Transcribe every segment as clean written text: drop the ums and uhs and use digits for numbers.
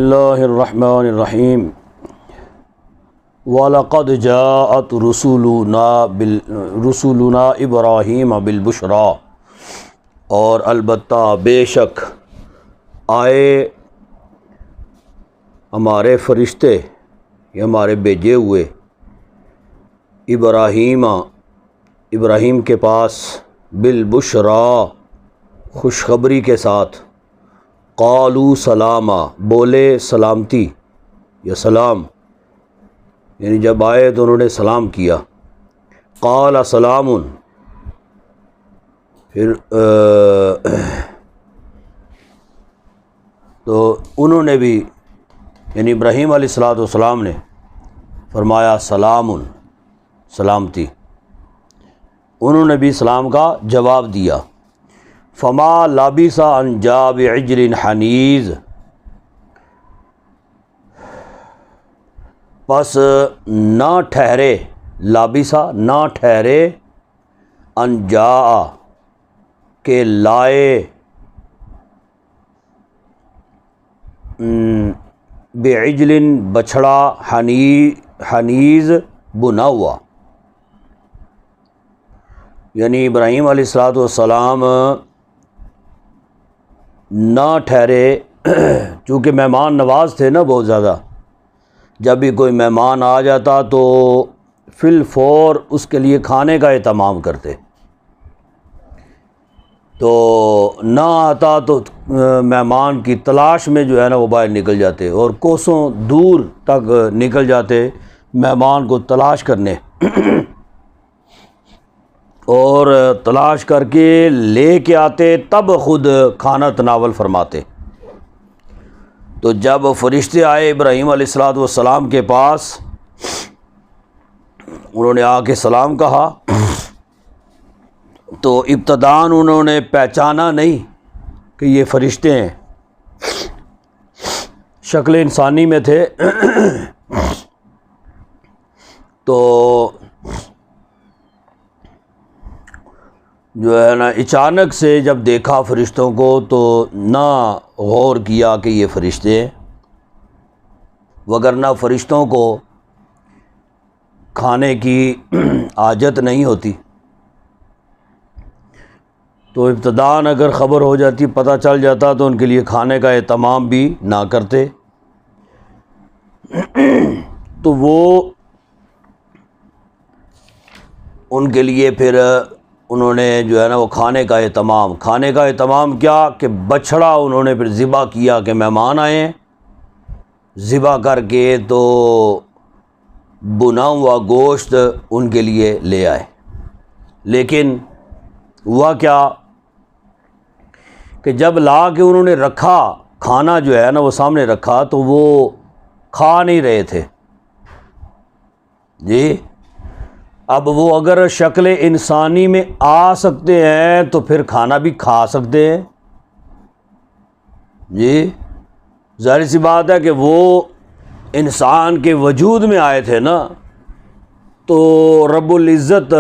اللہ الرحمن الرحیم وَلَقَدْ جَاءَتْ رُسُلُنَا ابراہیم بالبشریٰ، اور البتہ بے شک آئے ہمارے فرشتے یا ہمارے بھیجے ہوئے ابراہیم کے پاس بالبشریٰ، خوشخبری کے ساتھ، قالوا سلاما، بولے سلامتی یا سلام، یعنی جب آئے تو انہوں نے سلام کیا، قال سلام، پھر تو انہوں نے بھی یعنی ابراہیم علیہ السلام نے فرمایا سلام، سلامتی، انہوں نے بھی سلام کا جواب دیا۔ فما لبث ان جاء بعجل حنیذ، پس نہ ٹھہرے، لبث نہ ٹھہرے، ان جاء کہ لائے، بعجل بچھڑا، حنیذ بنا ہوا، یعنی ابراہیم علیہ السلام نہ ٹھہرے، چونکہ مہمان نواز تھے نا بہت زیادہ، جب بھی کوئی مہمان آ جاتا تو فی الفور اس کے لیے کھانے کا اہتمام کرتے، تو نہ آتا تو مہمان کی تلاش میں جو ہے نا وہ باہر نکل جاتے، اور کوسوں دور تک نکل جاتے مہمان کو تلاش کرنے، اور تلاش کر کے لے کے آتے، تب خود کھانا تناول فرماتے۔ تو جب فرشتے آئے ابراہیم علیہ السلام کے پاس، انہوں نے آ کے سلام کہا، تو ابتداً انہوں نے پہچانا نہیں کہ یہ فرشتے ہیں، شکل انسانی میں تھے، تو جو ہے نا اچانک سے جب دیکھا فرشتوں کو تو نہ غور کیا کہ یہ فرشتے ہیں، وگرنہ فرشتوں کو کھانے کی حاجت نہیں ہوتی، تو ابتداً اگر خبر ہو جاتی، پتہ چل جاتا، تو ان کے لیے کھانے کا اہتمام بھی نہ کرتے، تو وہ ان کے لیے پھر انہوں نے جو ہے نا وہ کھانے کا اہتمام کیا کہ بچھڑا انہوں نے پھر ذبح کیا کہ مہمان آئے ہیں، ذبح کر کے تو بنا ہوا گوشت ان کے لیے لے آئے، لیکن ہوا کیا کہ جب لا کے انہوں نے رکھا، کھانا جو ہے نا وہ سامنے رکھا، تو وہ کھا نہیں رہے تھے جی۔ اب وہ اگر شکل انسانی میں آ سکتے ہیں تو پھر کھانا بھی کھا سکتے ہیں جی، ظاہر سی بات ہے کہ وہ انسان کے وجود میں آئے تھے نا، تو رب العزت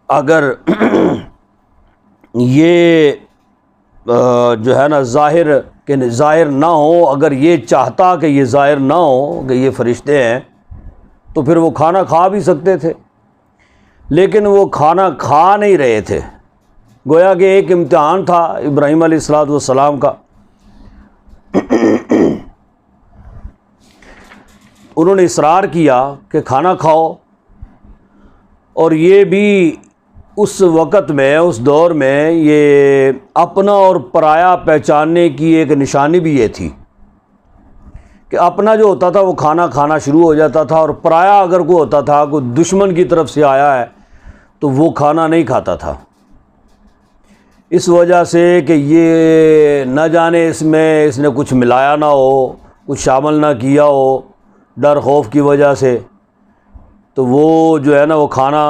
اگر یہ جو ہے نا ظاہر نہ ہو، اگر یہ چاہتا کہ یہ ظاہر نہ ہو کہ یہ فرشتے ہیں، تو پھر وہ کھانا کھا بھی سکتے تھے، لیکن وہ کھانا کھا نہیں رہے تھے، گویا کہ ایک امتحان تھا ابراہیم علیہ السلام کا۔ انہوں نے اصرار کیا کہ کھانا کھاؤ، اور یہ بھی اس وقت میں، اس دور میں، یہ اپنا اور پرایا پہچاننے کی ایک نشانی بھی یہ تھی کہ اپنا جو ہوتا تھا وہ کھانا کھانا شروع ہو جاتا تھا، اور پرایا اگر کوئی ہوتا تھا، کوئی دشمن کی طرف سے آیا ہے، تو وہ کھانا نہیں کھاتا تھا، اس وجہ سے کہ یہ نہ جانے اس نے کچھ ملایا نہ ہو، کچھ شامل نہ کیا ہو، ڈر خوف کی وجہ سے، تو وہ جو ہے نا وہ کھانا،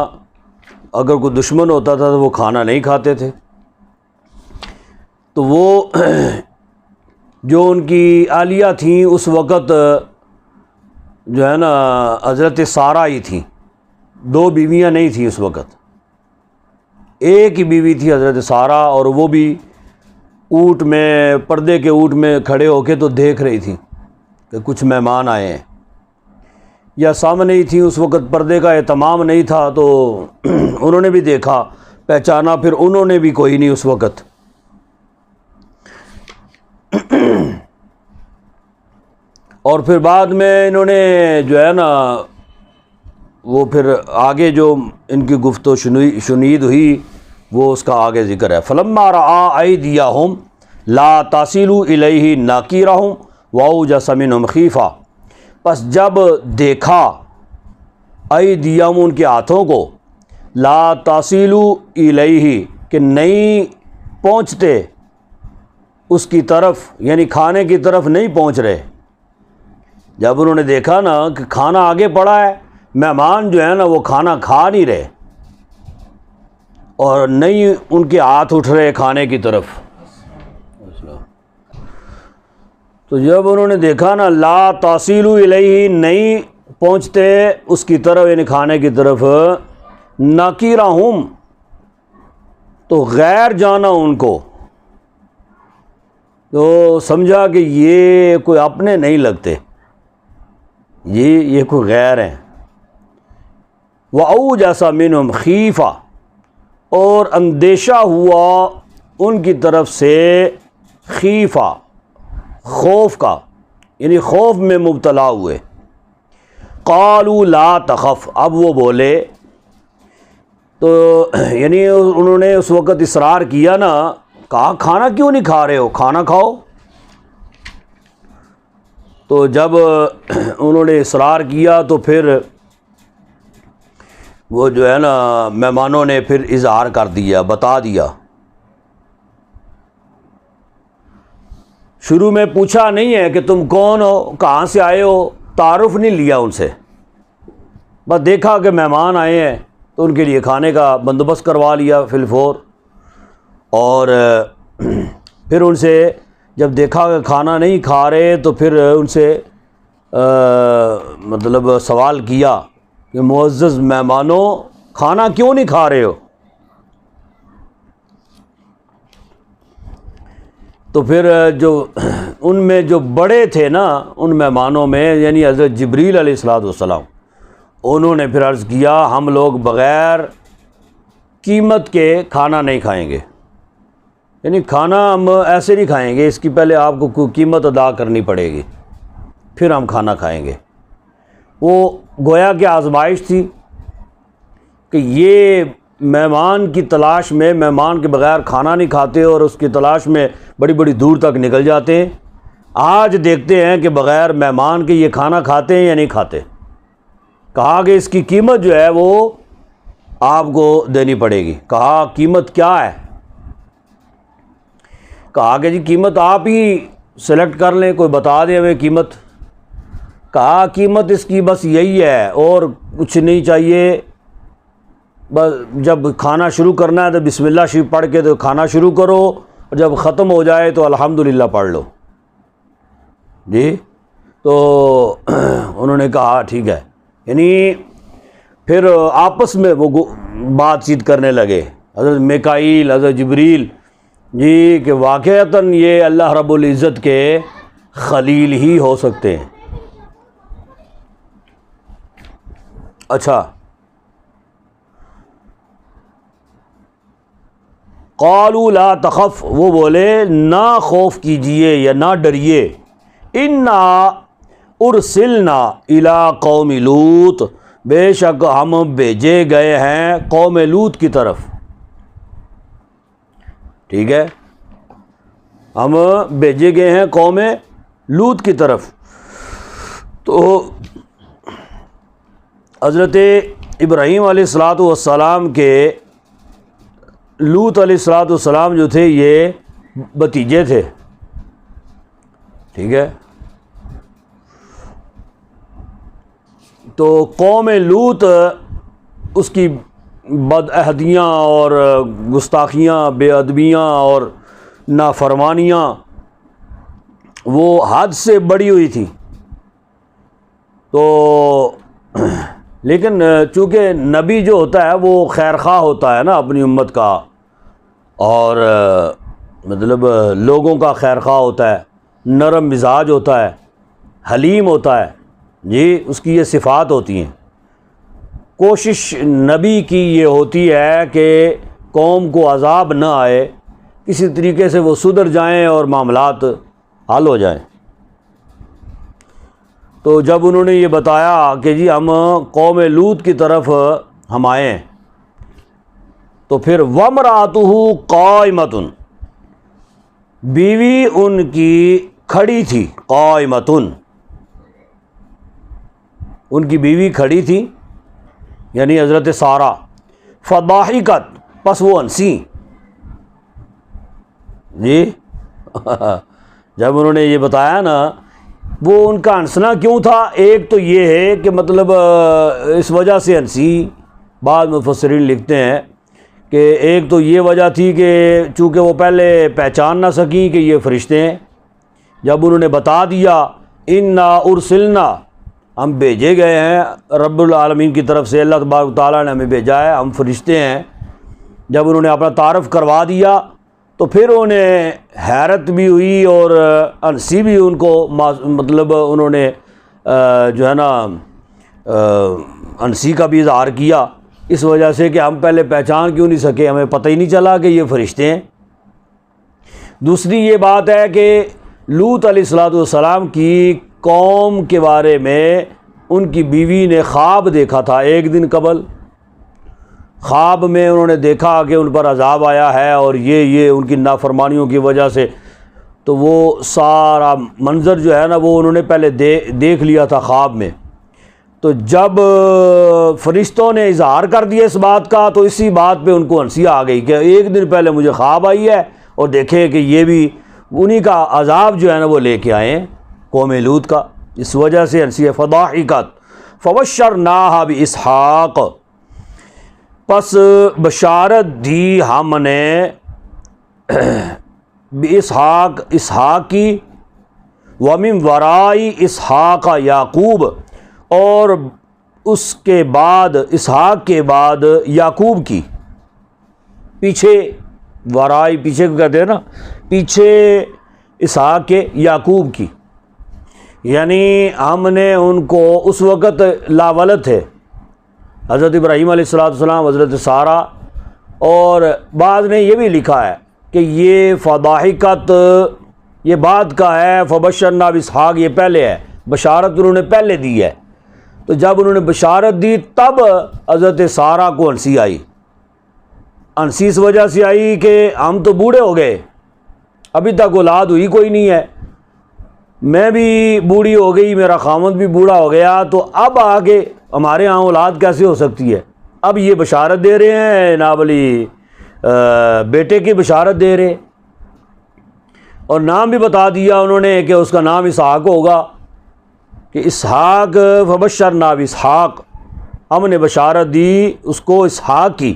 اگر کوئی دشمن ہوتا تھا تو وہ کھانا نہیں کھاتے تھے، تو وہ جو ان کی اہلیہ تھیں اس وقت جو ہے نا حضرت سارہ ہی تھیں، 2 بیویاں نہیں تھیں اس وقت، ایک ہی بیوی تھی حضرت سارہ، اور وہ بھی اونٹ میں پردے کے اونٹ میں کھڑے ہو کے تو دیکھ رہی تھی کہ کچھ مہمان آئے ہیں، یا سامنے ہی تھی، اس وقت پردے کا اہتمام نہیں تھا تو انہوں نے بھی دیکھا، پہچانا، پھر انہوں نے بھی کوئی نہیں اس وقت۔ اور پھر بعد میں انہوں نے جو ہے نا وہ پھر آگے جو ان کی گفت و شنید ہوئی وہ اس کا آگے ذکر ہے۔ فلما رأى أيديهم لا تصل إليه ناكرهم وأوجس منهم خیفہ، پس جب دیکھا ایدیہم ان کے ہاتھوں کو، لا تصل إلیہ کہ نہیں پہنچتے اس کی طرف، یعنی کھانے کی طرف نہیں پہنچ رہے۔ جب انہوں نے دیکھا نا کہ کھانا آگے پڑا ہے، مہمان جو ہے نا وہ کھانا کھا نہیں رہے اور نہیں ان کے ہاتھ اٹھ رہے کھانے کی طرف، تو جب انہوں نے دیکھا نا لا تصل الیہ نہیں پہنچتے اس کی طرف، یعنی کھانے کی طرف، ناکرہم تو غیر جانا ان کو، تو سمجھا کہ یہ کوئی اپنے نہیں لگتے، یہ کوئی غیر ہیں۔ وَأَوْجَسَ مِنْهُمْ خِیفَةً اور اندیشہ ہوا ان کی طرف سے، خیفہ خوف کا، یعنی خوف میں مبتلا ہوئے۔ قَالُوا لَا تَخَفْ اب وہ بولے، تو یعنی انہوں نے اس وقت اصرار کیا نا، کہا کھانا کیوں نہیں کھا رہے ہو، کھانا کھاؤ۔ تو جب انہوں نے اصرار کیا تو پھر وہ جو ہے نا مہمانوں نے پھر اظہار کر دیا، بتا دیا۔ شروع میں پوچھا نہیں ہے کہ تم کون ہو، کہاں سے آئے ہو، تعارف نہیں لیا ان سے، بس دیکھا کہ مہمان آئے ہیں تو ان کے لیے کھانے کا بندوبست کروا لیا فی الفور، اور پھر ان سے جب دیکھا کہ کھانا نہیں کھا رہے تو پھر ان سے مطلب سوال کیا کہ معزز مہمانوں کھانا کیوں نہیں کھا رہے ہو؟ تو پھر جو ان میں جو بڑے تھے نا ان مہمانوں میں، یعنی حضرت جبریل علیہ السلام، انہوں نے پھر عرض کیا ہم لوگ بغیر قیمت کے کھانا نہیں کھائیں گے، یعنی کھانا ہم ایسے نہیں کھائیں گے، اس کی پہلے آپ کو کوئی قیمت ادا کرنی پڑے گی پھر ہم کھانا کھائیں گے۔ وہ گویا کہ آزمائش تھی کہ یہ مہمان کی تلاش میں، مہمان کے بغیر کھانا نہیں کھاتے اور اس کی تلاش میں بڑی بڑی دور تک نکل جاتے ہیں، آج دیکھتے ہیں کہ بغیر مہمان کے یہ کھانا کھاتے ہیں یا نہیں کھاتے۔ کہا کہ اس کی قیمت جو ہے وہ آپ کو دینی پڑے گی۔ کہا قیمت کیا ہے؟ کہا کہ جی قیمت آپ ہی سلیکٹ کر لیں، کوئی بتا دیں ہمیں قیمت۔ کہا قیمت اس کی بس یہی ہے اور کچھ نہیں چاہیے، بس جب کھانا شروع کرنا ہے تو بسم اللہ شریف پڑھ کے تو کھانا شروع کرو، اور جب ختم ہو جائے تو الحمدللہ پڑھ لو۔ جی تو انہوں نے کہا ٹھیک ہے، یعنی پھر آپس میں وہ بات چیت کرنے لگے، حضرت میکائیل، حضرت جبریل، جی کہ واقعتاً یہ اللہ رب العزت کے خلیل ہی ہو سکتے ہیں۔ اچھا، قالوا لا تخف وہ بولے نہ خوف کیجئے یا نہ ڈریے، انا ارسلنا الی قوم لوط بے شک ہم بھیجے گئے ہیں قوم لوط کی طرف۔ ٹھیک ہے، ہم بھیجے گئے ہیں قوم لوط کی طرف۔ تو حضرت ابراہیم علیہ السلام کے لوط علیہ السلام جو تھے یہ بھتیجے تھے، ٹھیک ہے، تو قوم لوط اس کی بدعہدیاں اور گستاخیاں، بے ادبیاں اور نافرمانیاں وہ حد سے بڑی ہوئی تھی۔ تو لیکن چونکہ نبی جو ہوتا ہے وہ خیر خواہ ہوتا ہے نا اپنی امت کا، اور مطلب لوگوں کا خیر خواہ ہوتا ہے، نرم مزاج ہوتا ہے، حلیم ہوتا ہے، جی اس کی یہ صفات ہوتی ہیں۔ کوشش نبی کی یہ ہوتی ہے کہ قوم کو عذاب نہ آئے، کسی طریقے سے وہ سدھر جائیں اور معاملات حل ہو جائیں۔ تو جب انہوں نے یہ بتایا کہ جی ہم قوم لوط کی طرف ہم آئے ہیں، تو پھر وَامْرَأَتُهُ قَائِمَةٌ، بیوی ان کی کھڑی تھی، قائمتن، ان کی بیوی کھڑی تھی یعنی حضرت سارہ، فضاحکت، پس وہ ہنسی۔ جی جب انہوں نے یہ بتایا نا، وہ ان کا ہنسنا کیوں تھا؟ ایک تو یہ ہے کہ مطلب اس وجہ سے ہنسی، بعض مفسرین لکھتے ہیں کہ ایک تو یہ وجہ تھی کہ چونکہ وہ پہلے پہچان نہ سکیں کہ یہ فرشتے ہیں، جب انہوں نے بتا دیا انا ارسلنا، ہم بھیجے گئے ہیں رب العالمین کی طرف سے، اللہ تبارک و تعالیٰ نے ہمیں بھیجا ہے، ہم فرشتے ہیں، جب انہوں نے اپنا تعارف کروا دیا تو پھر انہیں حیرت بھی ہوئی اور ہنسی بھی ان کو، مطلب انہوں نے جو ہے نا ہنسی کا بھی اظہار کیا، اس وجہ سے کہ ہم پہلے پہچان کیوں نہیں سکے، ہمیں پتہ ہی نہیں چلا کہ یہ فرشتے ہیں۔ دوسری یہ بات ہے کہ لوط علیہ السلام کی قوم کے بارے میں ان کی بیوی نے خواب دیکھا تھا ایک دن قبل، خواب میں انہوں نے دیکھا کہ ان پر عذاب آیا ہے اور یہ ان کی نافرمانیوں کی وجہ سے، تو وہ سارا منظر جو ہے نا وہ انہوں نے پہلے دیکھ لیا تھا خواب میں۔ تو جب فرشتوں نے اظہار کر دیا اس بات کا، تو اسی بات پہ ان کو ہنسی آ گئی کہ ایک دن پہلے مجھے خواب آئی ہے اور دیکھے کہ یہ بھی انہی کا عذاب جو ہے نا وہ لے کے آئے ہیں، قوم لوط کا، اس وجہ سے ہنسی ہے۔ فضاحکت فبشرناہا باسحاق، پس بشارت دی ہم نے باسحاق، اسحاق کی، ومن ورائی اسحاق یعقوب، اور اس کے بعد اسحاق کے بعد یعقوب کی، پیچھے ورائی پیچھے کو کہتے ہیں نا، پیچھے اسحاق کے یعقوب کی، یعنی ہم نے ان کو اس وقت لاولد تھے حضرت ابراہیم علیہ السلام، حضرت سارہ، اور بعض نے یہ بھی لکھا ہے کہ یہ فضاحکت یہ بات کا ہے، فبشرنا باسحاق یہ پہلے ہے، بشارت انہوں نے پہلے دی ہے۔ تو جب انہوں نے بشارت دی تب حضرت سارہ کو ہنسی آئی، ہنسی اس وجہ سے آئی کہ ہم تو بوڑھے ہو گئے، ابھی تک اولاد ہوئی کوئی نہیں ہے، میں بھی بوڑھی ہو گئی، میرا خامد بھی بوڑھا ہو گیا، تو اب آگے ہمارے ہاں اولاد کیسے ہو سکتی ہے؟ اب یہ بشارت دے رہے ہیں نابلی بیٹے کی بشارت دے رہے، اور نام بھی بتا دیا انہوں نے کہ اس کا نام اسحاق ہوگا، کہ اسحاق، فبشرنا باسحاق، ہم نے بشارت دی اس کو اسحاق کی،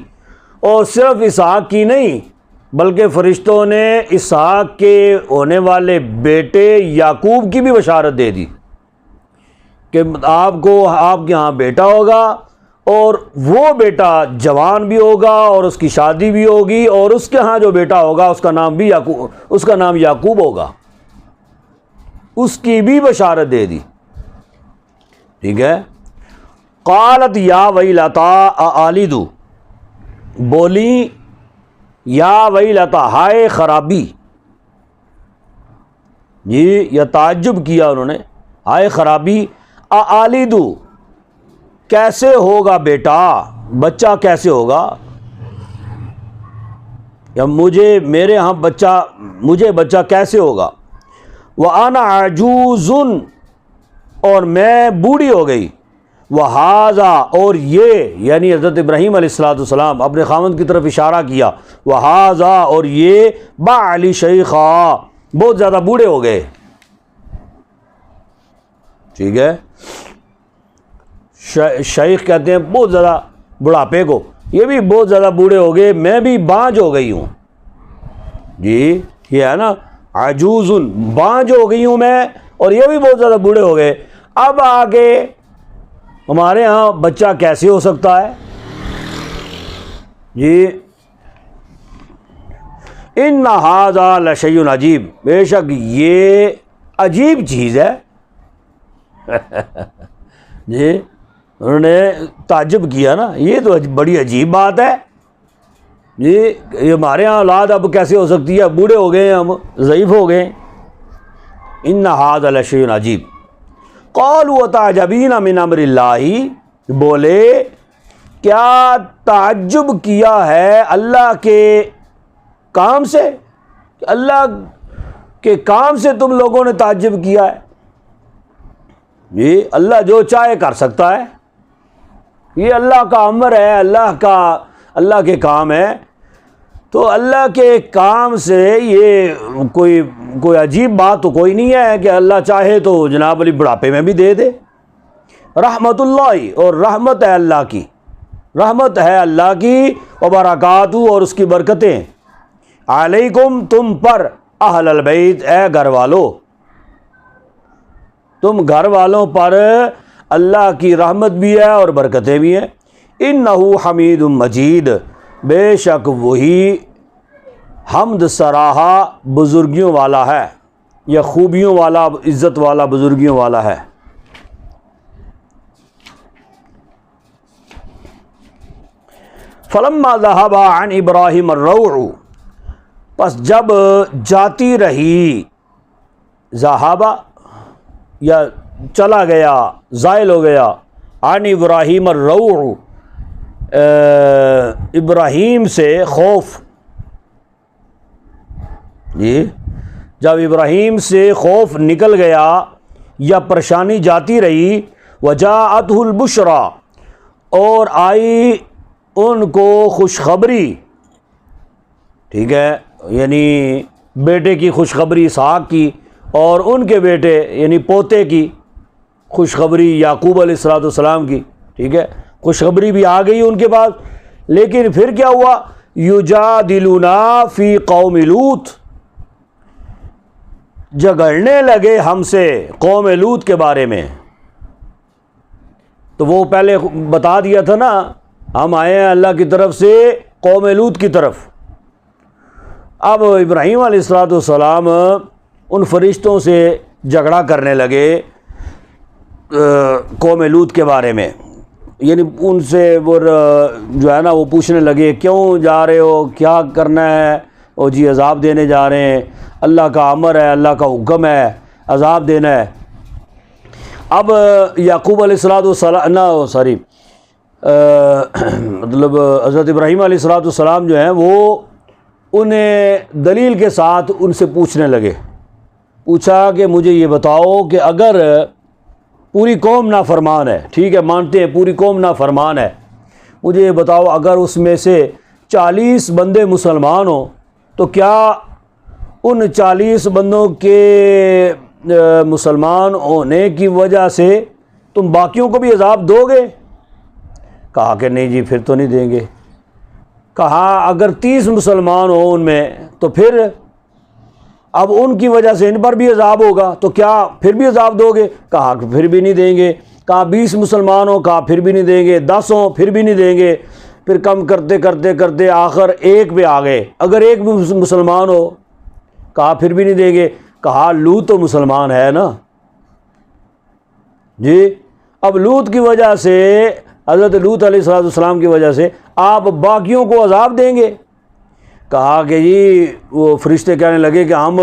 اور صرف اسحاق کی نہیں بلکہ فرشتوں نے اسحاق کے ہونے والے بیٹے یعقوب کی بھی بشارت دے دی کہ آپ کے ہاں بیٹا ہوگا، اور وہ بیٹا جوان بھی ہوگا اور اس کی شادی بھی ہوگی، اور اس کے ہاں جو بیٹا ہوگا اس کا نام بھی اس کا نام یعقوب ہوگا، اس کی بھی بشارت دے دی۔ ٹھیک ہے۔ قالت یا ویلتا اآلد، بولی یا ویلتا، ہائے خرابی، جی یہ تعجب کیا انہوں نے، ہائے خرابی، اآلد، کیسے ہوگا بیٹا، بچہ کیسے ہوگا، یا میرے ہاں مجھے بچہ کیسے ہوگا، وَأَنَا عَجُوزٌ، اور میں بوڑھی ہو گئی، وَهَذَا، اور یہ یعنی حضرت ابراہیم علیہ السلام اپنے خاوند کی طرف اشارہ کیا، وَهَذَا، اور یہ بَعْلِ شَيْخًا، بہت زیادہ بوڑھے ہو گئے۔ ٹھیک ہے، شیخ کہتے ہیں بہت زیادہ بڑھاپے کو، یہ بھی بہت زیادہ بوڑھے ہو گئے، میں بھی بانجھ ہو گئی ہوں، جی یہ ہے نا عجوز، بانجھ ہو گئی ہوں میں، اور یہ بھی بہت زیادہ بوڑھے ہو گئے، اب آگے ہمارے ہاں بچہ کیسے ہو سکتا ہے؟ جی ان ھذا لشیء عجیب، بے شک یہ عجیب چیز ہے۔ جی انہوں نے تعجب کیا نا، یہ تو بڑی عجیب بات ہے جی، یہ ہمارے یہاں اولاد اب کیسے ہو سکتی ہے، بوڑھے ہو گئے ہیں، ہم ضعیف ہو گئے ہیں۔ ان ھذا لشیء عجیب قالوا تعجبین من امر اللہ، بولے کیا تعجب کیا ہے اللہ کے کام سے، اللہ کے کام سے تم لوگوں نے تعجب کیا ہے؟ یہ اللہ جو چاہے کر سکتا ہے، یہ اللہ کا امر ہے، اللہ کے کام ہے، تو اللہ کے کام سے یہ کوئی عجیب بات تو کوئی نہیں ہے کہ اللہ چاہے تو جناب علی بڑھاپے میں بھی دے دے۔ رحمت اللہ، اور رحمت ہے اللہ کی، رحمت ہے اللہ کی، وبرکاتہ، اور اس کی برکتیں، علیکم تم پر، اہل البیت اے گھر والو، تم گھر والوں پر اللہ کی رحمت بھی ہے اور برکتیں بھی ہیں۔ انہ حمید مجید، بے شک وہی حمد سراہا بزرگیوں والا ہے، یا خوبیوں والا، عزت والا، بزرگیوں والا ہے۔ فلما ذهب عن ابراہیم الروع، پس جب جاتی رہی، ذهب یا چلا گیا، زائل ہو گیا، عن ابراہیم الروع، ابراہیم سے خوف، جی جب ابراہیم سے خوف نکل گیا یا پریشانی جاتی رہی، وجاءتہ البشرا، اور آئی ان کو خوشخبری، ٹھیک ہے، یعنی بیٹے کی خوشخبری اسحاق کی، اور ان کے بیٹے یعنی پوتے کی خوشخبری یعقوب علیہ السلام کی، ٹھیک ہے، خوشخبری بھی آ گئی ان کے پاس۔ لیکن پھر کیا ہوا؟ یجادلونا فی قوم لوط، جھگڑنے لگے ہم سے قوم لوط کے بارے میں۔ تو وہ پہلے بتا دیا تھا نا، ہم آئے ہیں اللہ کی طرف سے قوم لوط کی طرف۔ اب ابراہیم علیہ السلام ان فرشتوں سے جھگڑا کرنے لگے قوم لوط کے بارے میں، یعنی ان سے وہ جو ہے نا وہ پوچھنے لگے کیوں جا رہے ہو، کیا کرنا ہے؟ او جی عذاب دینے جا رہے ہیں، اللہ کا امر ہے، اللہ کا حکم ہے، عذاب دینا ہے۔ اب یعقوب علیہ السلام مطلب حضرت ابراہیم علیہ السلام جو ہیں وہ انہیں دلیل کے ساتھ ان سے پوچھنے لگے، پوچھا کہ مجھے یہ بتاؤ کہ اگر پوری قوم نافرمان ہے، ٹھیک ہے مانتے ہیں پوری قوم نافرمان ہے، مجھے یہ بتاؤ اگر اس میں سے 40 بندے مسلمان ہوں تو کیا ان 40 بندوں کے مسلمان ہونے کی وجہ سے تم باقیوں کو بھی عذاب دو گے؟ کہا کہ نہیں جی پھر تو نہیں دیں گے۔ کہا اگر 30 مسلمان ہوں ان میں تو پھر اب ان کی وجہ سے ان پر بھی عذاب ہوگا تو کیا پھر بھی عذاب دو گے؟ کہا کہ پھر بھی نہیں دیں گے۔ کہا 20 مسلمان ہوں، کہا پھر بھی نہیں دیں گے۔ 10 ہوں پھر بھی نہیں دیں گے۔ پھر کم کرتے کرتے کرتے آخر 1 پہ آ گئے، اگر 1 بھی مسلمان ہو، کہا پھر بھی نہیں دیں گے۔ کہا لوط تو مسلمان ہے نا جی، اب لوط کی وجہ سے، حضرت لوط علیہ السلام کی وجہ سے آپ باقیوں کو عذاب دیں گے؟ کہا کہ جی وہ فرشتے کہنے لگے کہ ہم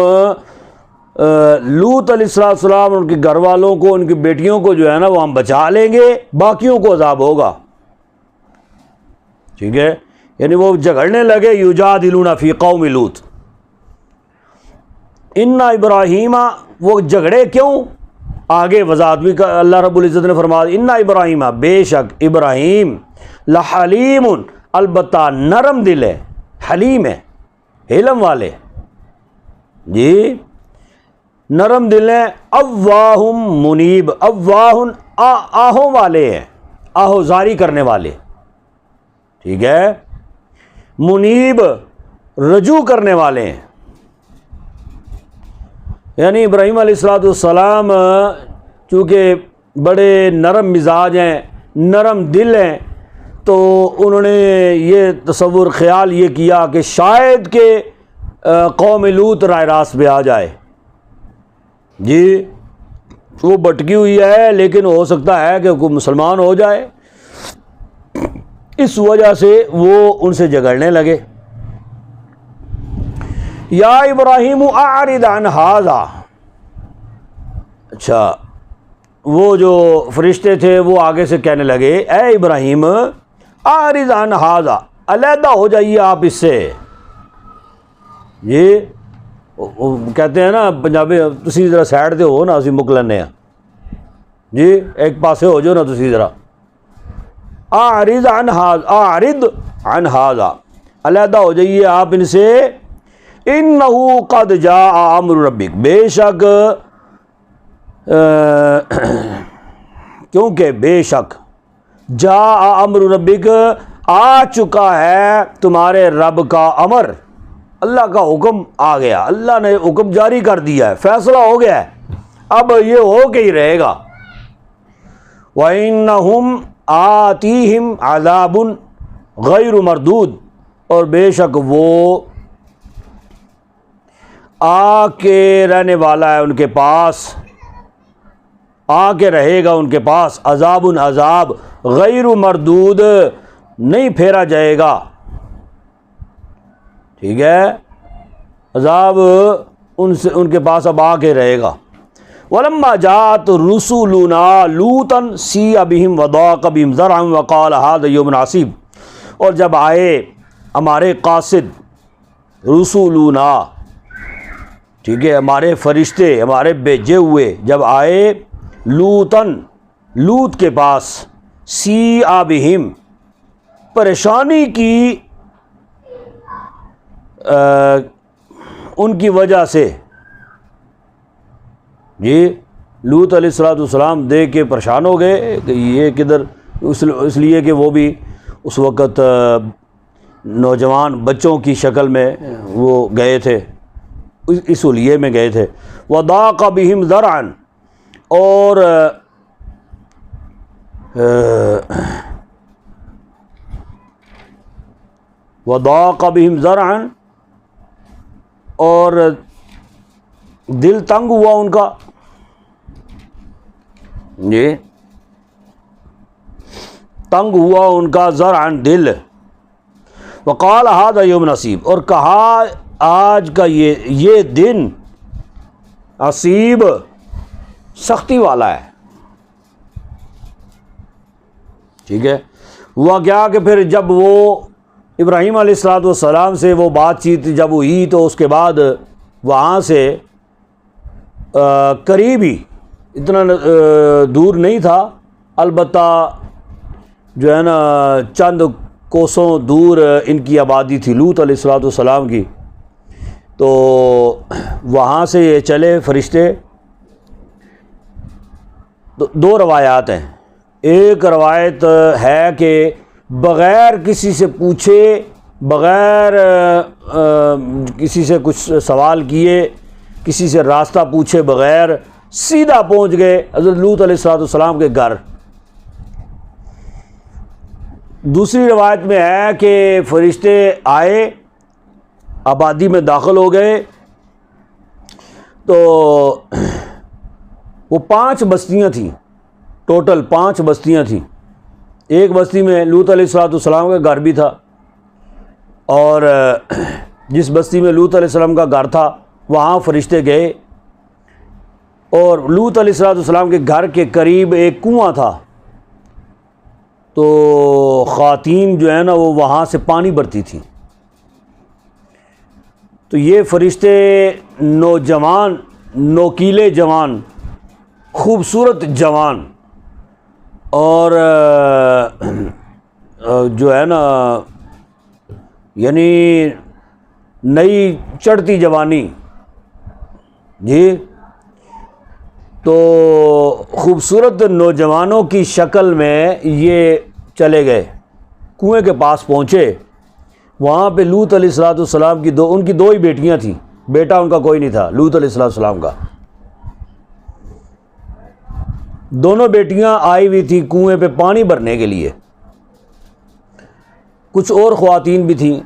لوط علیہ السلام ان کے گھر والوں کو، ان کی بیٹیوں کو جو ہے نا وہ ہم بچا لیں گے، باقیوں کو عذاب ہوگا، ٹھیک ہے۔ یعنی وہ جھگڑنے لگے، یجادلون فی قوم لوط۔ ان ابراہیم، وہ جھگڑے کیوں؟ آگے وضاحت بھی اللہ رب العزت نے فرمایا، ان ابراہیم، بے شک ابراہیم، لحلیم، البتہ نرم دل ہے، حلیم ہے، حلم والے، جی نرم دل ہیں، اواہ منیب، اواہ آہوں والے ہیں، آہو زاری کرنے والے، ٹھیک ہے، منیب رجوع کرنے والے ہیں۔ یعنی ابراہیم علیہ السلام چونکہ بڑے نرم مزاج ہیں، نرم دل ہیں، تو انہوں نے یہ تصور خیال یہ کیا کہ شاید کہ قوم لوط رائے راست پہ آ جائے. جی وہ بٹکی ہوئی ہے لیکن ہو سکتا ہے کہ کوئی مسلمان ہو جائے، اس وجہ سے وہ ان سے جھگڑنے لگے. یا ابراہیم اعرض عن ھذا. اچھا وہ جو فرشتے تھے وہ آگے سے کہنے لگے اے ابراہیم اعرض عن ھذا، علیحدہ ہو جائیے آپ اس سے. یہ کہتے ہیں نا پنجابی، تسی ذرا سائڈ تے ہو نا اسی مک لینے ہیں. جی ایک پاسے ہو جو نا تسی ذرا. اعرض عن ھذا، اعرض عن ھذا، علیحدہ ہو جائیے آپ ان سے. انہ قد جاء امر ربک، بے شک کیونکہ بے شک جاء امر ربک، آ چکا ہے تمہارے رب کا امر. اللہ کا حکم آ گیا، اللہ نے حکم جاری کر دیا ہے، فیصلہ ہو گیا ہے، اب یہ ہو کے ہی رہے گا. وَإِنَّهُمْ آتِيهِمْ عَذَابٌ غَيْرُ مَرْدُودٌ، اور بے شک وہ آ کے رہنے والا ہے ان کے پاس، آ کے رہے گا ان کے پاس. عذاب، عذاب، غیر مردود، نہیں پھیرا جائے گا. ٹھیک ہے، عذاب ان کے پاس اب آ کے رہے گا. وَلَمَّا جَاءَتْ رُسُلُنَا لُوطًا سِیءَ بِهِمْ وَضَاقَ بِهِمْ ذَرْعًا وَقَالَ هَذَا یَوْمٌ عَصِیبٌ. اور جب آئے ہمارے قاصد رسولنا، ٹھیک ہے، ہمارے فرشتے، ہمارے بھیجے ہوئے جب آئے لوطن، لوط کے پاس، سِیءَ بِهِمْ، پریشانی کی ان کی وجہ سے. جی لوط علیہ السلام دیکھ کے پریشان ہو گئے کہ یہ کدھر، اس لیے کہ وہ بھی اس وقت نوجوان بچوں کی شکل میں وہ گئے تھے، اس حلیے میں گئے تھے. وَضَاقَ بِهِمْ ذَرْعًا، اور وَضَاقَ بِهِمْ ذَرْعًا، اور دل تنگ ہوا ان کا. جی تنگ ہوا ان کا، ذرعًا دل. وقال ھذا یوم عصیب، اور کہا آج کا یہ دن عصیب، سختی والا ہے. ٹھیک ہے، ہوا کیا کہ پھر جب وہ ابراہیم علیہ السلام سے وہ بات چیت جب ہوئی تو اس کے بعد وہاں سے قریب ہی، اتنا دور نہیں تھا، البتہ جو ہے نا چند کوسوں دور ان کی آبادی تھی لوط علیہ السلام کی. تو وہاں سے یہ چلے فرشتے. دو روایات ہیں. ایک روایت ہے کہ بغیر کسی سے پوچھے، بغیر کسی سے کچھ سوال کیے، کسی سے راستہ پوچھے بغیر سیدھا پہنچ گئے حضرت لوط علیہ السلام کے گھر. دوسری روایت میں ہے کہ فرشتے آئے، آبادی میں داخل ہو گئے، تو وہ 5 بستیاں تھیں، ٹوٹل 5 بستیاں تھیں. ایک بستی میں لوط علیہ السلام کا گھر بھی تھا، اور جس بستی میں لوط علیہ السلام کا گھر تھا وہاں فرشتے گئے، اور لوط علیہ السلام کے گھر کے قریب ایک کنواں تھا. تو خواتین جو ہے نا وہ وہاں سے پانی بھرتی تھیں. تو یہ فرشتے نوجوان، نوکیلے جوان، خوبصورت جوان، اور جو ہے نا یعنی نئی چڑھتی جوانی، جی تو خوبصورت نوجوانوں کی شکل میں یہ چلے گئے، کنویں کے پاس پہنچے. وہاں پہ لوط علیہ السلام کی ان کی 2 ہی بیٹیاں تھیں، بیٹا ان کا کوئی نہیں تھا لوط علیہ السلام کا. دونوں بیٹیاں آئی ہوئی تھیں کنویں پہ پانی بھرنے کے لیے. کچھ اور خواتین بھی تھیں.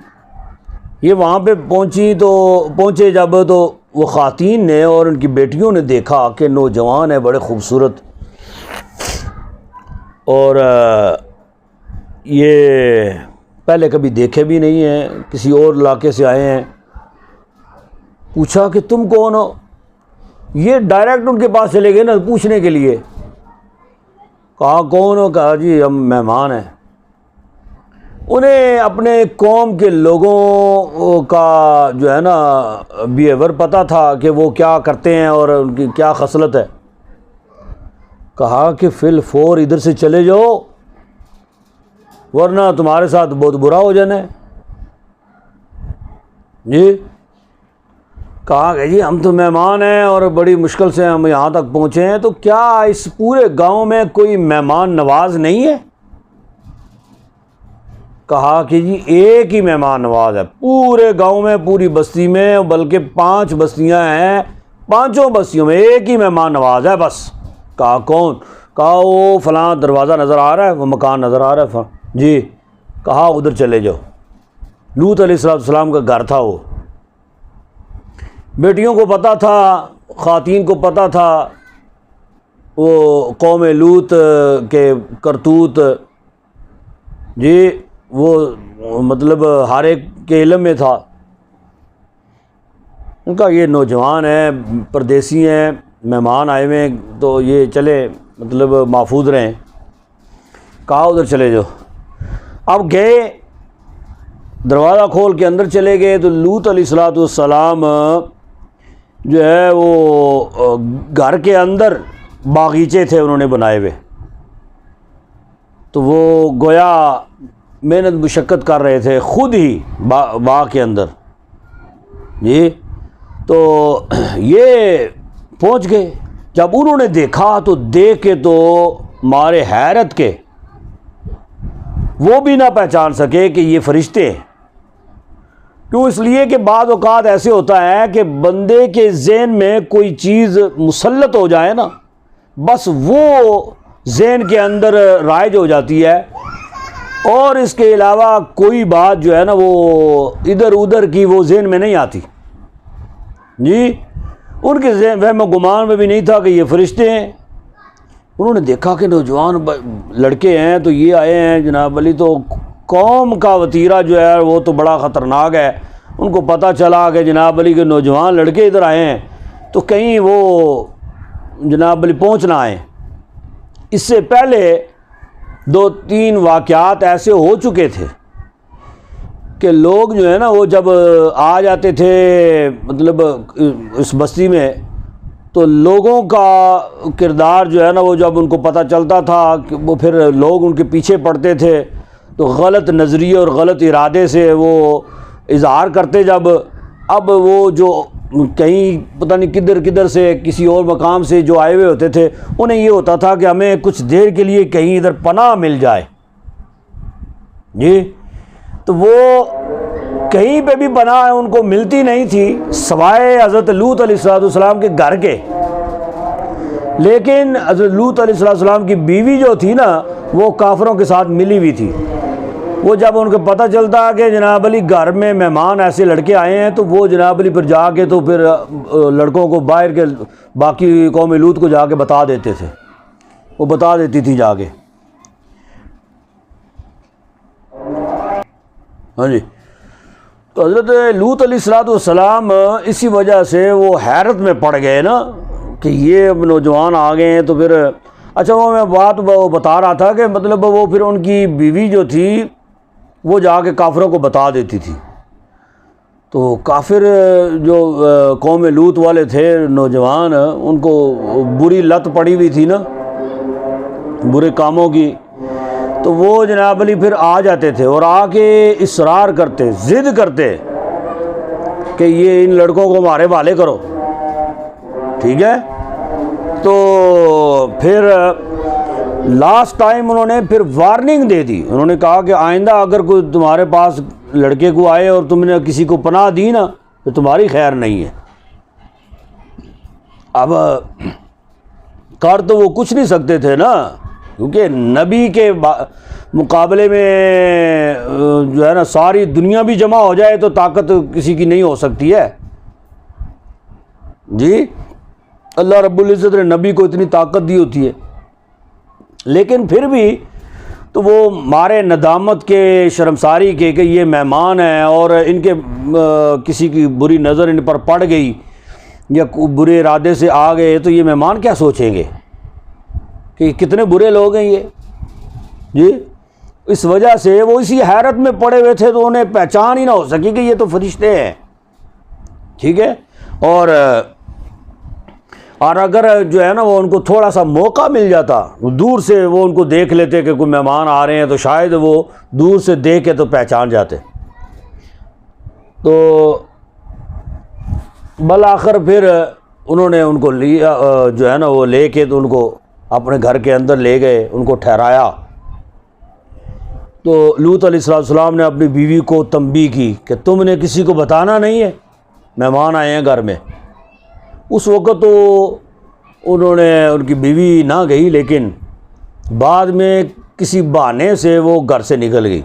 یہ وہاں پہ پہنچے جب تو وہ خواتین نے اور ان کی بیٹیوں نے دیکھا کہ نوجوان ہے بڑے خوبصورت، اور یہ پہلے کبھی دیکھے بھی نہیں ہیں، کسی اور علاقے سے آئے ہیں۔ پوچھا کہ تم کون ہو؟ یہ ڈائریکٹ ان کے پاس چلے گئے نا پوچھنے کے لیے۔ کہا کون ہو؟ کہا جی ہم مہمان ہیں۔ انہیں اپنے قوم کے لوگوں کا جو ہے نا بیہیور پتہ تھا کہ وہ کیا کرتے ہیں اور ان کی کیا خصلت ہے۔ کہا کہ فی الفور ادھر سے چلے جاؤ ورنہ تمہارے ساتھ بہت برا ہو جانا ہے۔ جی کہا کہ جی ہم تو مہمان ہیں اور بڑی مشکل سے ہم یہاں تک پہنچے ہیں، تو کیا اس پورے گاؤں میں کوئی مہمان نواز نہیں ہے؟ کہا کہ جی ایک ہی مہمان نواز ہے پورے گاؤں میں، پوری بستی میں، بلکہ 5 بستیاں ہیں، 5 بستیوں میں ایک ہی مہمان نواز ہے بس۔ کہا کون؟ کہا وہ فلاں دروازہ نظر آ رہا ہے، وہ مکان نظر آ رہا ہے۔ جی کہا ادھر چلے جاؤ۔ لوط علیہ السلام کا گھر تھا وہ۔ بیٹیوں کو پتہ تھا، خواتین کو پتہ تھا وہ قوم لوط کے کرتوت، جی وہ مطلب ہر ایک کے علم میں تھا۔ ان کا یہ نوجوان ہے، پردیسی ہیں، مہمان آئے ہوئے ہیں، تو یہ چلے مطلب محفوظ رہیں۔ کہا ادھر چلے جاؤ۔ اب گئے، دروازہ کھول کے اندر چلے گئے تو لوط علیہ السلام جو ہے وہ گھر کے اندر باغیچے تھے انہوں نے بنائے ہوئے، تو وہ گویا محنت مشقت کر رہے تھے خود ہی باغ کے اندر۔ جی تو یہ پہنچ گئے، جب انہوں نے دیکھا تو دیکھ کے تو مارے حیرت کے وہ بھی نہ پہچان سکے کہ یہ فرشتے ہیں۔ کیوں؟ اس لیے کہ بعض اوقات ایسے ہوتا ہے کہ بندے کے ذہن میں کوئی چیز مسلط ہو جائے نا، بس وہ ذہن کے اندر رائج ہو جاتی ہے، اور اس کے علاوہ کوئی بات جو ہے نا وہ ادھر ادھر کی وہ ذہن میں نہیں آتی۔ جی ان کے ذہن وہم و گمان میں بھی نہیں تھا کہ یہ فرشتے ہیں۔ انہوں نے دیکھا کہ نوجوان لڑکے ہیں، تو یہ آئے ہیں جناب علی، تو قوم کا وتیرہ جو ہے وہ تو بڑا خطرناک ہے۔ ان کو پتہ چلا کہ جناب علی کے نوجوان لڑکے ادھر آئے ہیں، تو کہیں وہ جناب علی پہنچ نہ آئیں۔ اس سے پہلے 2-3 واقعات ایسے ہو چکے تھے کہ لوگ جو ہے نا وہ جب آ جاتے تھے مطلب اس بستی میں، تو لوگوں کا کردار جو ہے نا وہ جب ان کو پتہ چلتا تھا کہ وہ پھر لوگ ان کے پیچھے پڑتے تھے، تو غلط نظریے اور غلط ارادے سے وہ اظہار کرتے۔ جب اب وہ جو کہیں پتہ نہیں کدھر کدھر سے کسی اور مقام سے جو آئے ہوئے ہوتے تھے، انہیں یہ ہوتا تھا کہ ہمیں کچھ دیر کے لیے کہیں ادھر پناہ مل جائے۔ جی تو وہ کہیں پہ بھی پناہ ان کو ملتی نہیں تھی سوائے حضرت لوط علیہ السلام کے گھر کے۔ لیکن حضرت لوط علیہ السلام کی بیوی جو تھی نا وہ کافروں کے ساتھ ملی ہوئی تھی۔ وہ جب ان کو پتہ چلتا کہ جناب علی گھر میں مہمان ایسے لڑکے آئے ہیں، تو وہ جناب علی پھر جا کے تو پھر لڑکوں کو باہر کے باقی قوم لوط کو جا کے بتا دیتے تھے، وہ بتا دیتی تھی جا کے۔ ہاں جی تو حضرت لوط علیہ السلام اسی وجہ سے وہ حیرت میں پڑ گئے نا کہ یہ نوجوان آ گئے ہیں۔ تو پھر اچھا وہ میں بات بتا رہا تھا کہ مطلب وہ پھر ان کی بیوی جو تھی وہ جا کے کافروں کو بتا دیتی تھی، تو کافر جو قوم لوط والے تھے نوجوان، ان کو بری لت پڑی ہوئی تھی نا برے کاموں کی، تو وہ جناب علی پھر آ جاتے تھے اور آ کے اصرار کرتے، ضد کرتے کہ یہ ان لڑکوں کو ہمارے حوالے کرو، ٹھیک ہے۔ تو پھر لاسٹ ٹائم انہوں نے پھر وارننگ دے دی، انہوں نے کہا کہ آئندہ اگر کوئی تمہارے پاس لڑکے کو آئے اور تم نے کسی کو پناہ دی نا تو تمہاری خیر نہیں ہے۔ اب کر تو وہ کچھ نہیں سکتے تھے نا، کیونکہ نبی کے مقابلے میں جو ہے نا ساری دنیا بھی جمع ہو جائے تو طاقت کسی کی نہیں ہو سکتی ہے جی. اللہ رب العزت نے نبی کو اتنی طاقت دی ہوتی ہے، لیکن پھر بھی تو وہ مارے ندامت کے، شرمساری کے کہ یہ مہمان ہیں اور ان کے کسی کی بری نظر ان پر پڑ گئی یا برے ارادے سے آ گئے تو یہ مہمان کیا سوچیں گے کہ کتنے برے لوگ ہیں یہ جی. اس وجہ سے وہ اسی حیرت میں پڑے ہوئے تھے تو انہیں پہچان ہی نہ ہو سکی کہ یہ تو فرشتے ہیں. ٹھیک ہے. اور اگر جو ہے نا وہ ان کو تھوڑا سا موقع مل جاتا، دور سے وہ ان کو دیکھ لیتے کہ کوئی مہمان آ رہے ہیں تو شاید وہ دور سے دیکھ کے تو پہچان جاتے. تو بالآخر پھر انہوں نے ان کو لیا جو ہے نا وہ لے کے تو ان کو اپنے گھر کے اندر لے گئے، ان کو ٹھہرایا. تو لوط علیہ السلام نے اپنی بیوی کو تنبیہ کی کہ تم نے کسی کو بتانا نہیں ہے مہمان آئے ہیں گھر میں. اس وقت تو انہوں نے ان کی بیوی نہ گئی، لیکن بعد میں کسی بہانے سے وہ گھر سے نکل گئی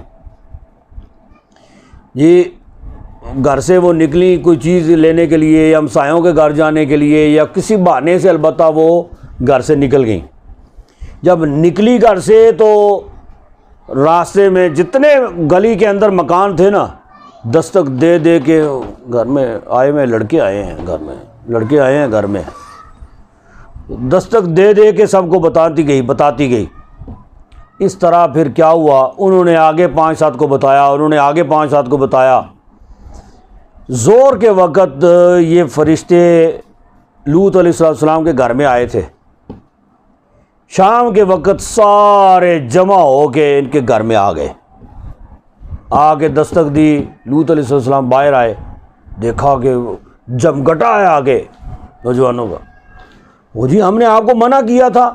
جی. گھر سے وہ نکلی کوئی چیز لینے کے لیے یا ہمسایوں کے گھر جانے کے لیے یا کسی بہانے سے، البتہ وہ گھر سے نکل گئیں. جب نکلی گھر سے تو راستے میں جتنے گلی کے اندر مکان تھے نا، دستک دے دے کے گھر میں آئے ہوئے لڑکے آئے ہیں گھر میں، لڑکے آئے ہیں گھر میں، دستک دے دے کے سب کو بتاتی گئی. اس طرح پھر کیا ہوا، انہوں نے آگے 5-7 کو بتایا، انہوں نے آگے 5-7 کو بتایا. زور کے وقت یہ فرشتے لوط علیہ السلام کے گھر میں آئے تھے. شام کے وقت سارے جمع ہو کے ان کے گھر میں آ گئے، آ کے دستک دی. لوط علیہ السلام باہر آئے، دیکھا کہ جمگٹا ہے آگے نوجوانوں کا. وہ جی ہم نے آپ کو منع کیا تھا،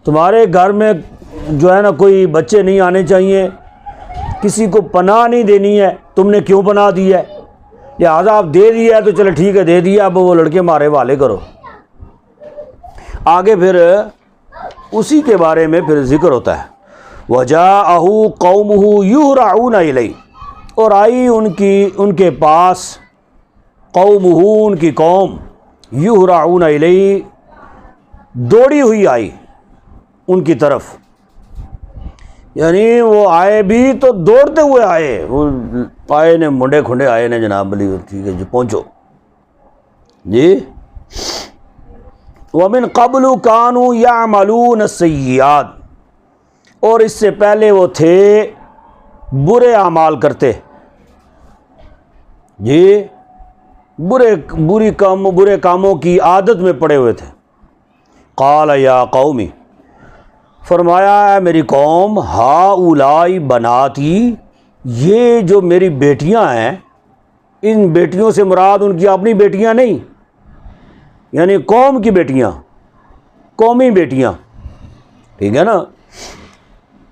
تمہارے گھر میں جو ہے نا کوئی بچے نہیں آنے چاہیے، کسی کو پناہ نہیں دینی ہے، تم نے کیوں پناہ دی ہے؟ لہٰذا آپ دے دیا ہے تو چلو ٹھیک ہے دے دیا، اب وہ لڑکے مارے والے کرو. آگے پھر اسی کے بارے میں پھر ذکر ہوتا ہے، وَجَاءَهُ قَوْمُهُ يُهْرَعُونَ إِلَيْهِ، اور آئی ان کے پاس قومہ، ان کی قوم، يُهْرَعُونَ إِلَيْهِ، دوڑی ہوئی آئی ان کی طرف. یعنی وہ آئے بھی تو دوڑتے ہوئے آئے، وہ آئے نے منڈے کھنڈے آئے نے جناب علی، ٹھیک ہے جی پہنچو جی. وَمِن قَبْلُ كَانُوا يَعْمَلُونَ السَّيِّئَاتِ، اور اس سے پہلے وہ تھے برے اعمال کرتے جی، برے کاموں کی عادت میں پڑے ہوئے تھے. قَالَ يَا قَوْمِ، فرمایا اے میری قوم، ہَؤُلَاءِ بَنَاتِي، یہ جو میری بیٹیاں ہیں، ان بیٹیوں سے مراد ان کی اپنی بیٹیاں نہیں، یعنی قوم کی بیٹیاں، قومی بیٹیاں، ٹھیک ہے نا.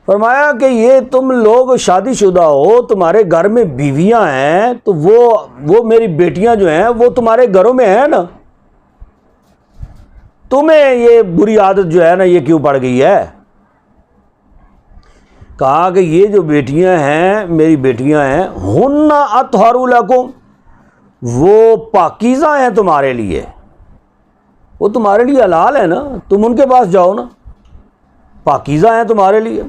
فرمایا کہ یہ تم لوگ شادی شدہ ہو، تمہارے گھر میں بیویاں ہیں، تو وہ میری بیٹیاں جو ہیں وہ تمہارے گھروں میں ہیں نا، تمہیں یہ بری عادت جو ہے نا یہ کیوں پڑ گئی ہے؟ کہا کہ یہ جو بیٹیاں ہیں میری بیٹیاں ہیں، ہن اطہر لکم، وہ پاکیزہ ہیں تمہارے لیے، وہ تمہارے لیے حلال ہے نا، تم ان کے پاس جاؤ نا، پاکیزہ ہیں تمہارے لیے.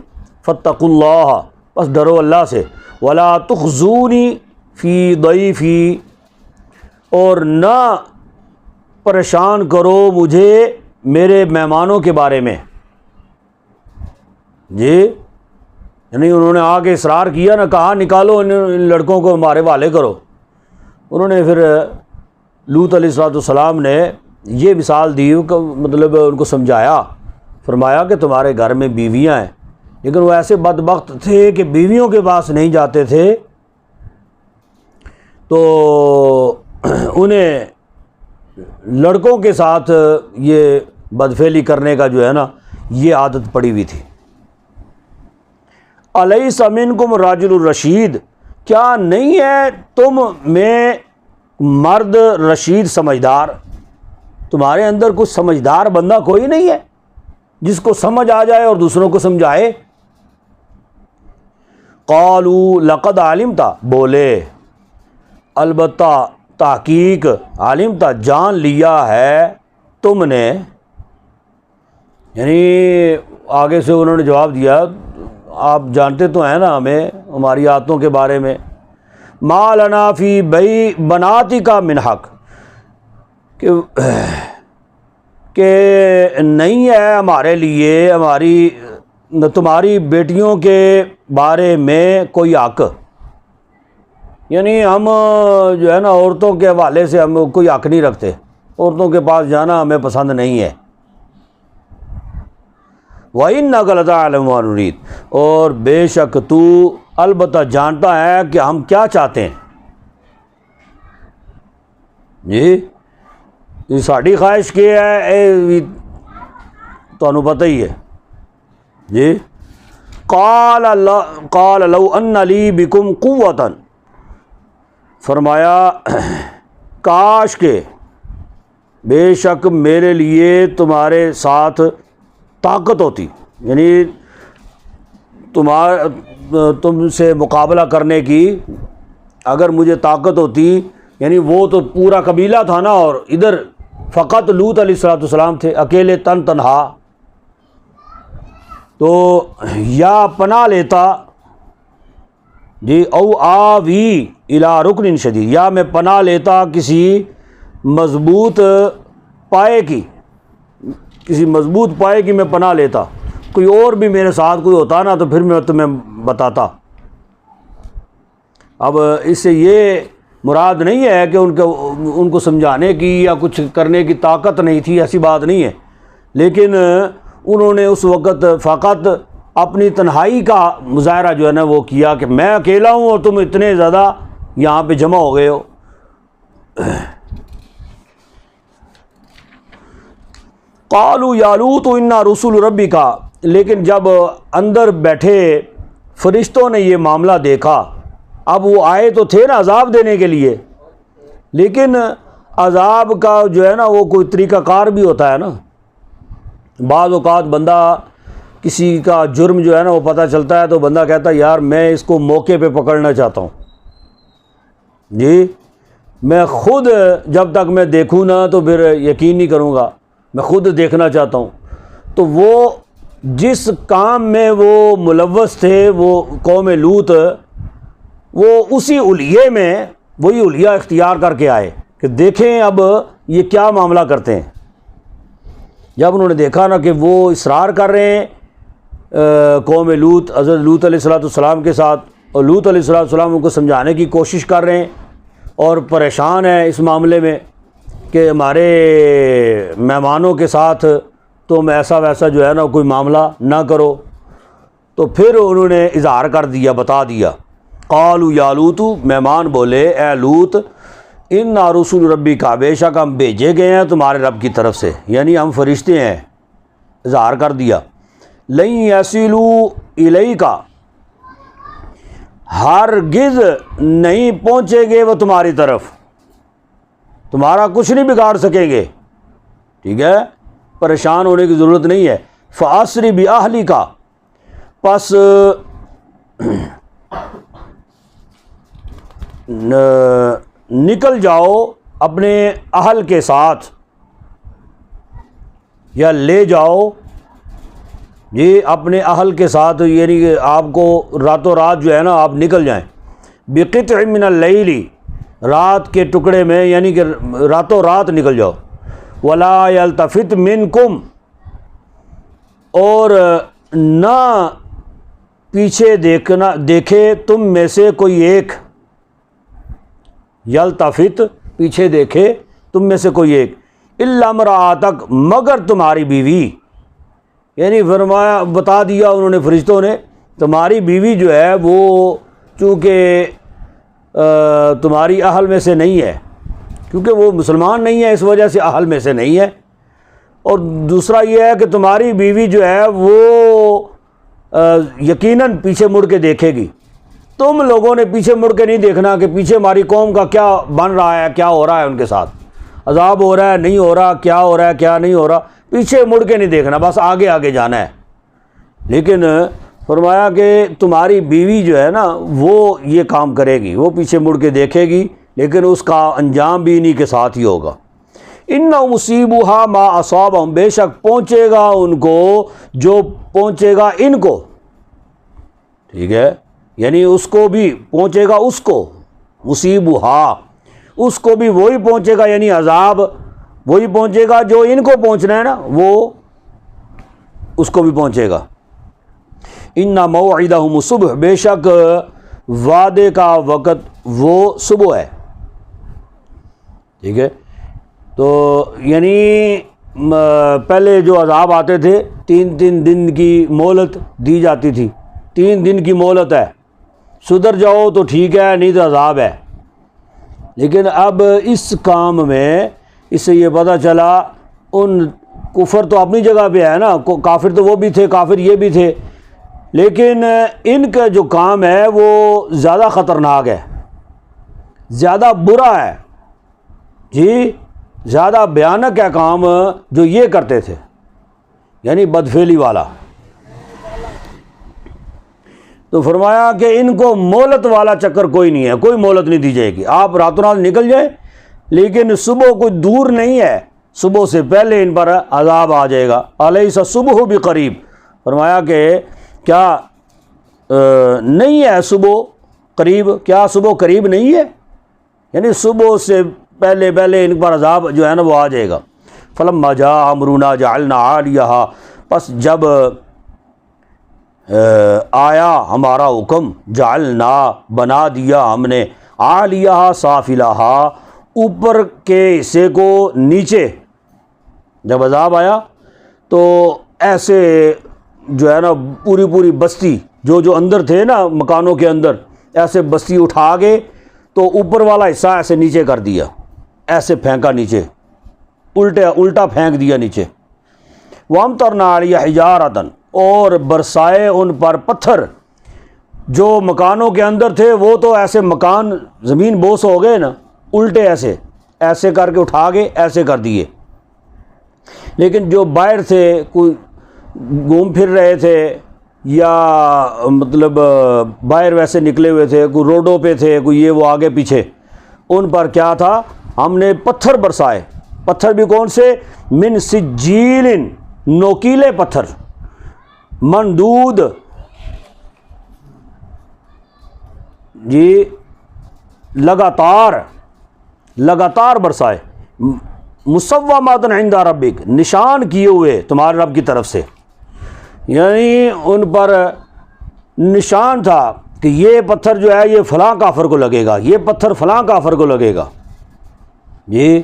فاتقوا اللہ، بس ڈرو اللہ سے. ولا تخزونی فی ضیفی، اور نہ پریشان کرو مجھے میرے مہمانوں کے بارے میں جی. یعنی انہوں نے آ کے اصرار کیا نا، کہا نکالو ان لڑکوں کو ہمارے والے کرو. انہوں نے پھر لوط علیہ السلام نے یہ مثال دی، مطلب ان کو سمجھایا، فرمایا کہ تمہارے گھر میں بیویاں ہیں، لیکن وہ ایسے بدبخت تھے کہ بیویوں کے پاس نہیں جاتے تھے، تو انہیں لڑکوں کے ساتھ یہ بدفعلی کرنے کا جو ہے نا یہ عادت پڑی ہوئی تھی. الیس منکم الرجل الرشید، کیا نہیں ہے تم میں مرد رشید سمجھدار، تمہارے اندر کچھ سمجھدار بندہ کوئی نہیں ہے؟ جس کو سمجھ آ جائے اور دوسروں کو سمجھائے۔ قالوا لقد علمت، بولے البتہ تحقیق، علمت جان لیا ہے تم نے، یعنی آگے سے انہوں نے جواب دیا آپ جانتے تو ہیں نا ہمیں ہماری آیتوں کے بارے میں، ما لنا فی بناتک من حق، کہ نہیں ہے ہمارے لیے تمہاری بیٹیوں کے بارے میں کوئی حق، یعنی ہم جو ہے نا عورتوں کے حوالے سے ہم کوئی حق نہیں رکھتے، عورتوں کے پاس جانا ہمیں پسند نہیں ہے۔ وَإِنَّكَ لَتَعْلَمُ مَا نُرِيدُ، اور بے شک تو البتہ جانتا ہے کہ ہم کیا چاہتے ہیں۔ جی یہ ساڑی خواہش کی ہے تمہیں پتہ ہی ہے۔ جی قال لو ان لی بکم قوۃ، فرمایا کاش کہ بے شک میرے لیے تمہارے ساتھ طاقت ہوتی، یعنی تم سے مقابلہ کرنے کی اگر مجھے طاقت ہوتی، یعنی وہ تو پورا قبیلہ تھا نا، اور ادھر فقط لوط علیہ السلام تھے اکیلے تنہا، تو یا پناہ لیتا، جی او آوی الی رکن شدید، یا میں پناہ لیتا کسی مضبوط پائے کی میں پناہ لیتا، کوئی اور بھی میرے ساتھ کوئی ہوتا نا تو پھر میں تمہیں بتاتا۔ اب اس سے یہ مراد نہیں ہے کہ ان کو سمجھانے کی یا کچھ کرنے کی طاقت نہیں تھی، ایسی بات نہیں ہے، لیکن انہوں نے اس وقت فقط اپنی تنہائی کا مظاہرہ جو ہے نا وہ کیا کہ میں اکیلا ہوں اور تم اتنے زیادہ یہاں پہ جمع ہو گئے ہو۔ قالوا یا لوط انا رسول ربک، لیکن جب اندر بیٹھے فرشتوں نے یہ معاملہ دیکھا، اب وہ آئے تو تھے نا عذاب دینے کے لیے، لیکن عذاب کا جو ہے نا وہ کوئی طریقہ کار بھی ہوتا ہے نا۔ بعض اوقات بندہ کسی کا جرم جو ہے نا وہ پتہ چلتا ہے تو بندہ کہتا ہے یار میں اس کو موقع پہ پکڑنا چاہتا ہوں، جی میں خود جب تک میں دیکھوں نا تو پھر یقین نہیں کروں گا، میں خود دیکھنا چاہتا ہوں۔ تو وہ جس کام میں وہ ملوث تھے وہ قوم لوط، وہ اسی حلیے میں وہی حلیہ اختیار کر کے آئے کہ دیکھیں اب یہ کیا معاملہ کرتے ہیں۔ جب انہوں نے دیکھا نا کہ وہ اصرار کر رہے ہیں قوم لوط، حضرت لوط علیہ السلام کے ساتھ، اور لوط علیہ السلام ان کو سمجھانے کی کوشش کر رہے ہیں اور پریشان ہیں اس معاملے میں کہ ہمارے مہمانوں کے ساتھ تم ایسا ویسا جو ہے نا کوئی معاملہ نہ کرو، تو پھر انہوں نے اظہار کر دیا، بتا دیا۔ قالوا یا لوط، مہمان بولے اے لوط، انا رسول ربی کا، بے شک ہم بھیجے گئے ہیں تمہارے رب کی طرف سے، یعنی ہم فرشتے ہیں، اظہار کر دیا۔ لن یصلوا الیک، ہرگز نہیں پہنچے گے وہ تمہاری طرف، تمہارا کچھ نہیں بگاڑ سکیں گے، ٹھیک ہے، پریشان ہونے کی ضرورت نہیں ہے۔ فاسری باہلک، پس نکل جاؤ اپنے اہل کے ساتھ، یا لے جاؤ جی اپنے اہل کے ساتھ، یعنی کہ آپ کو راتوں رات جو ہے نا آپ نکل جائیں، بقطع من اللیل، رات کے ٹکڑے میں، یعنی کہ راتوں رات نکل جاؤ۔ ولا یلتفت منکم، اور نہ پیچھے دیکھے تم میں سے کوئی ایک، یلتفت پیچھے دیکھے تم میں سے کوئی ایک، الا امرأتک، مگر تمہاری بیوی، یعنی فرمایا بتا دیا انہوں نے فرشتوں نے تمہاری بیوی جو ہے وہ چونکہ تمہاری اہل میں سے نہیں ہے، کیونکہ وہ مسلمان نہیں ہے اس وجہ سے اہل میں سے نہیں ہے، اور دوسرا یہ ہے کہ تمہاری بیوی جو ہے وہ یقیناً پیچھے مڑ کے دیکھے گی۔ تم لوگوں نے پیچھے مڑ کے نہیں دیکھنا کہ پیچھے ہماری قوم کا کیا بن رہا ہے، کیا ہو رہا ہے، ان کے ساتھ عذاب ہو رہا ہے نہیں ہو رہا، کیا ہو رہا ہے کیا نہیں ہو رہا، پیچھے مڑ کے نہیں دیکھنا، بس آگے آگے جانا ہے۔ لیکن فرمایا کہ تمہاری بیوی جو ہے نا وہ یہ کام کرے گی، وہ پیچھے مڑ کے دیکھے گی، لیکن اس کا انجام بھی انہی کے ساتھ ہی ہوگا۔ اِنَّ مُصِیبُهَا مَا أَصَابَهُم، بے شک پہنچے گا ان کو جو پہنچے گا ان کو، ٹھیک ہے، یعنی اس کو بھی پہنچے گا، اس کو مصیبُهَا، اس کو بھی وہی پہنچے گا، یعنی عذاب وہی پہنچے گا جو ان کو پہنچنا ہے نا، وہ اس کو بھی پہنچے گا۔ اِنَّ مَوْعِدَهُمُ الصُّبْحُ، بے شک وعدے کا وقت وہ صبح ہے، ٹھیک ہے۔ تو یعنی پہلے جو عذاب آتے تھے 3 دن کی مہلت دی جاتی تھی، 3 دن کی مہلت ہے، سدھر جاؤ تو ٹھیک ہے، نہیں تو عذاب ہے۔ لیکن اب اس کام میں اس سے یہ پتہ چلا، ان کفر تو اپنی جگہ پہ ہے نا، کافر تو وہ بھی تھے، کافر یہ بھی تھے، لیکن ان کا جو کام ہے وہ زیادہ خطرناک ہے، زیادہ برا ہے، جی زیادہ بھیانک ہے کام جو یہ کرتے تھے، یعنی بدفعلی والا۔ تو فرمایا کہ ان کو مہلت والا چکر کوئی نہیں ہے، کوئی مہلت نہیں دی جائے گی، آپ راتوں رات نکل جائیں، لیکن صبح کوئی دور نہیں ہے، صبح سے پہلے ان پر عذاب آ جائے گا۔ الیس الصبح بقریب، فرمایا کہ کیا نہیں ہے صبح قریب، کیا صبح قریب نہیں ہے، یعنی صبح سے پہلے ان پر عذاب جو ہے نا وہ آ جائے گا۔ فلما جاء امرنا جعلنا عالیہا، پس جب آیا ہمارا حکم، جعلنا بنا دیا ہم نے، عالیہا سافلہا، اوپر کے حصے کو نیچے، جب عذاب آیا تو ایسے جو ہے نا پوری بستی جو اندر تھے نا مکانوں کے اندر، ایسے بستی اٹھا کے تو اوپر والا حصہ ایسے نیچے کر دیا، ایسے پھینکا نیچے، الٹا پھینک دیا نیچے۔ وَأَمْطَرْنَا عَلَيْهَا حِجَارَةً، اور برسائے ان پر پتھر، جو مکانوں کے اندر تھے وہ تو ایسے مکان زمین بوس ہو گئے نا، الٹے ایسے کر کے اٹھا کے ایسے کر دیے، لیکن جو باہر تھے، کوئی گھوم پھر رہے تھے یا مطلب باہر ویسے نکلے ہوئے تھے، کوئی روڈوں پہ تھے، کوئی یہ وہ آگے پیچھے، ان پر کیا تھا، ہم نے پتھر برسائے۔ پتھر بھی کون سے؟ من سجیل، نوکیلے پتھر، مندود، جی لگاتار برسائے، مسومات عند ربک، نشان کیے ہوئے تمہارے رب کی طرف سے، یعنی ان پر نشان تھا کہ یہ پتھر جو ہے یہ فلاں کافر کو لگے گا، یہ پتھر فلاں کافر کو لگے گا، یہ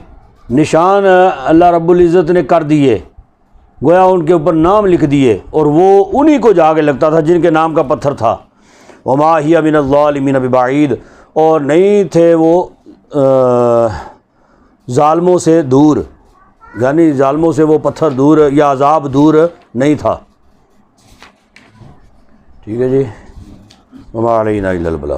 نشان اللہ رب العزت نے کر دیے، گویا ان کے اوپر نام لکھ دیے، اور وہ انہی کو جا کے لگتا تھا جن کے نام کا پتھر تھا۔ وما ہی من الظالمین ببعید، اور نہیں تھے وہ ظالموں سے دور، یعنی ظالموں سے وہ پتھر دور یا عذاب دور نہیں تھا۔ ٹھیک ہے جی، وما علینا الا البلاغ۔